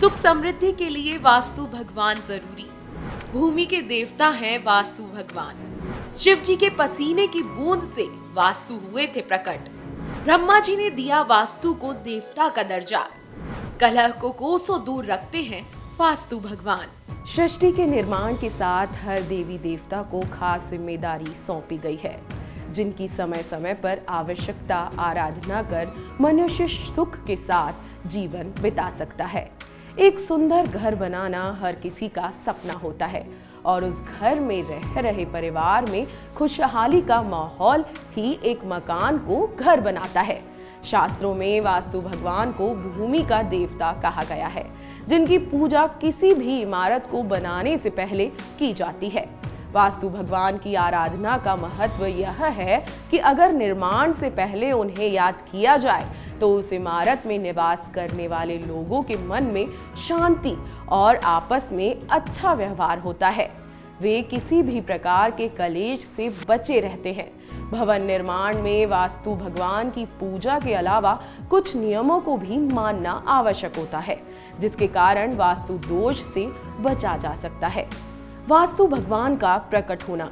सुख समृद्धि के लिए वास्तु भगवान जरूरी। भूमि के देवता हैं वास्तु भगवान। शिव जी के पसीने की बूंद से वास्तु हुए थे प्रकट। ब्रह्मा जी ने दिया वास्तु को देवता का दर्जा। कलह को कोसों दूर रखते हैं वास्तु भगवान। सृष्टि के निर्माण के साथ हर देवी देवता को खास जिम्मेदारी सौंपी गई है, जिनकी समय समय पर आवश्यकता आराधना कर मनुष्य सुख के साथ जीवन बिता सकता है। एक सुंदर घर बनाना हर किसी का सपना होता है और उस घर में रह रहे परिवार में खुशहाली का माहौल ही एक मकान को घर बनाता है। शास्त्रों में वास्तु भगवान को भूमि का देवता कहा गया है, जिनकी पूजा किसी भी इमारत को बनाने से पहले की जाती है। वास्तु भगवान की आराधना का महत्व यह है कि अगर निर्माण से पहले उन्हें याद किया जाए तो उस इमारत में निवास करने वाले लोगों के मन में शांति और आपस में अच्छा व्यवहार होता है। वे किसी भी प्रकार के कलेश से बचे रहते हैं। भवन निर्माण में वास्तु भगवान की पूजा के अलावा कुछ नियमों को भी मानना आवश्यक होता है, जिसके कारण वास्तु दोष से बचा जा सकता है। वास्तु भगवान का प्रकट होना।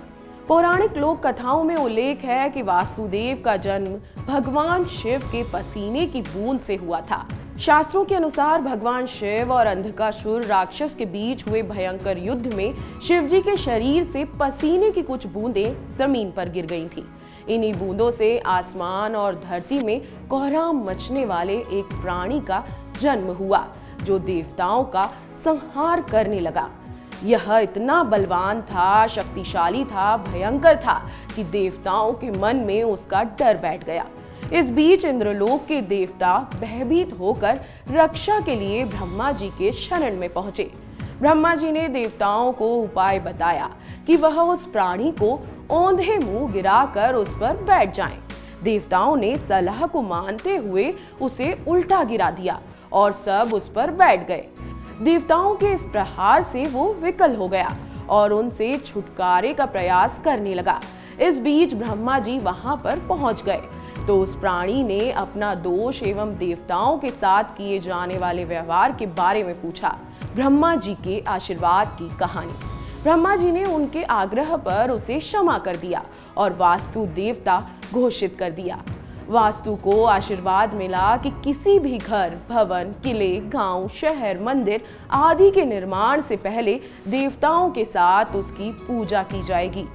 पौराणिक लोक कथाओं में उल्लेख है कि वासुदेव का जन्म भगवान शिव के पसीने की बूंद से हुआ था। शास्त्रों के अनुसार भगवान शिव और अंधकासुर राक्षस के बीच हुए भयंकर युद्ध में शिव जी के शरीर से पसीने की कुछ बूंदें जमीन पर गिर गई थीं। इन्हीं बूंदों से आसमान और धरती में कोहराम मचने वाले एक प्राणी का जन्म हुआ, जो देवताओं का संहार करने लगा। यह इतना बलवान था, शक्तिशाली था, भयंकर था कि देवताओं के मन में उसका डर बैठ गया। इस बीच इंद्रलोक के देवता भयभीत होकर रक्षा के लिए ब्रह्मा जी के शरण में पहुंचे। ब्रह्मा जी ने देवताओं को उपाय बताया कि वह उस प्राणी को औंधे मुंह गिराकर उस पर बैठ जाएं। देवताओं ने सलाह को मानते हुए उसे उल्टा गिरा दिया और सब उस पर बैठ गए। देवताओं के इस प्रहार से वो विकल हो गया और उनसे छुटकारे का प्रयास करने लगा। इस बीच ब्रह्मा जी वहां पर पहुंच गए तो उस प्राणी ने अपना दोष एवं देवताओं के साथ किए जाने वाले व्यवहार के बारे में पूछा। ब्रह्मा जी के आशीर्वाद की कहानी। ब्रह्मा जी ने उनके आग्रह पर उसे क्षमा कर दिया और वास्तु देवता घोषित कर दिया। वास्तु को आशीर्वाद मिला कि किसी भी घर, भवन, किले, गांव, शहर, मंदिर आदि के निर्माण से पहले देवताओं के साथ उसकी पूजा की जाएगी।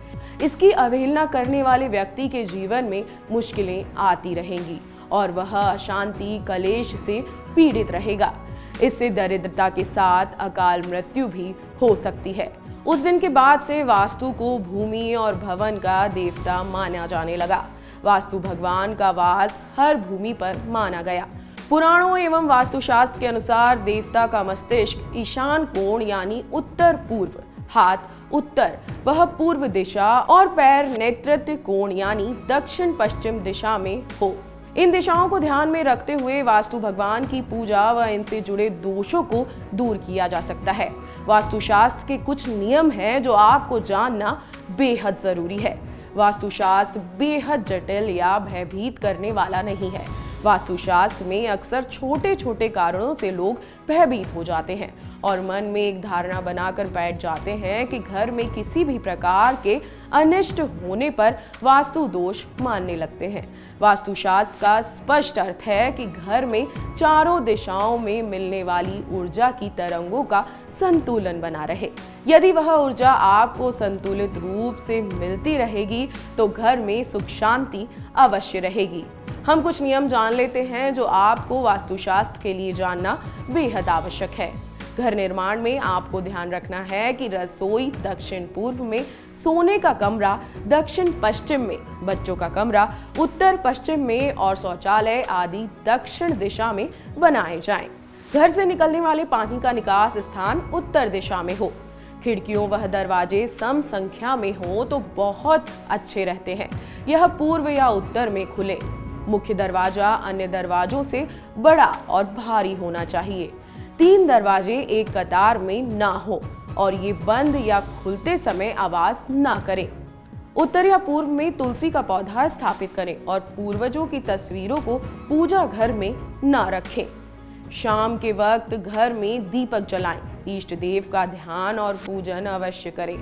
इसकी अवहेलना करने वाले व्यक्ति के जीवन में मुश्किलें आती रहेंगी और वह अशांति, कलेश से पीड़ित रहेगा। इससे दरिद्रता के साथ अकाल मृत्यु भी हो सकती है। उस दिन के बाद से वास्तु को भूमि और भवन का देवता माना जाने लगा। वास्तु भगवान का वास हर भूमि पर माना गया। पुराणों एवं वास्तुशास्त्र के अनुसार देवता का मस्तिष्क ईशान कोण यानी उत्तर पूर्व, हाथ उत्तर वह पूर्व दिशा और पैर नेतृत्व कोण यानी दक्षिण पश्चिम दिशा में हो। इन दिशाओं को ध्यान में रखते हुए वास्तु भगवान की पूजा व इनसे जुड़े दोषों को दूर किया जा सकता है। वास्तुशास्त्र के कुछ नियम हैं जो आपको जानना बेहद जरूरी है। वास्तुशास्त्र बेहद जटिल या भयभीत करने वाला नहीं है। वास्तुशास्त्र में अक्सर छोटे छोटे कारणों से लोग भयभीत हो जाते हैं और मन में एक धारणा बनाकर बैठ जाते हैं कि घर में किसी भी प्रकार के अनिष्ट होने पर वास्तु दोष मानने लगते हैं। वास्तुशास्त्र का स्पष्ट अर्थ है कि घर में चारों दिशाओं में मिलने वाली ऊर्जा की तरंगों का संतुलन बना रहे। यदि वह ऊर्जा आपको संतुलित रूप से मिलती रहेगी तो घर में सुख शांति अवश्य रहेगी। हम कुछ नियम जान लेते हैं जो आपको वास्तुशास्त्र के लिए जानना बेहद आवश्यक है। घर निर्माण में आपको ध्यान रखना है कि रसोई दक्षिण पूर्व में, सोने का कमरा दक्षिण पश्चिम में, बच्चों का कमरा उत्तर पश्चिम में और शौचालय आदि दक्षिण दिशा में बनाए जाएं। घर से निकलने वाले पानी का निकास स्थान उत्तर दिशा में हो। खिड़कियों व दरवाजे सम संख्या में हो तो बहुत अच्छे रहते हैं। यह पूर्व या उत्तर में खुले। मुख्य दरवाजा अन्य दरवाजों से बड़ा और भारी होना चाहिए। 3 दरवाजे एक कतार में ना हो और ये बंद या खुलते समय आवाज ना करें। उत्तर या पूर्व में तुलसी का पौधा स्थापित करें और पूर्वजों की तस्वीरों को पूजा घर में ना रखें। शाम के वक्त घर में दीपक जलाएं, इष्ट देव का ध्यान और पूजन अवश्य करें।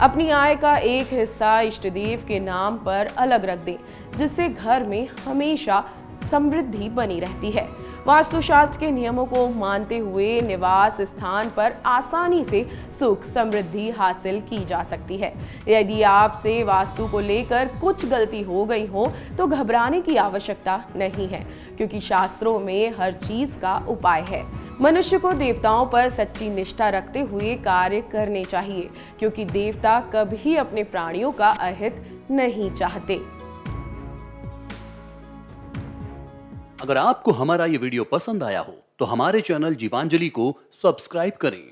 अपनी आय का एक हिस्सा इष्ट देव के नाम पर अलग रख दें, जिससे घर में हमेशा समृद्धि बनी रहती है। वास्तुशास्त्र के नियमों को मानते हुए निवास स्थान पर आसानी से सुख समृद्धि हासिल की जा सकती है। यदि आपसे वास्तु को लेकर कुछ गलती हो गई हो तो घबराने की आवश्यकता नहीं है, क्योंकि शास्त्रों में हर चीज का उपाय है। मनुष्य को देवताओं पर सच्ची निष्ठा रखते हुए कार्य करने चाहिए, क्योंकि देवता कभी अपने प्राणियों का अहित नहीं चाहते। अगर आपको हमारा ये वीडियो पसंद आया हो तो हमारे चैनल जीवांजलि को सब्सक्राइब करें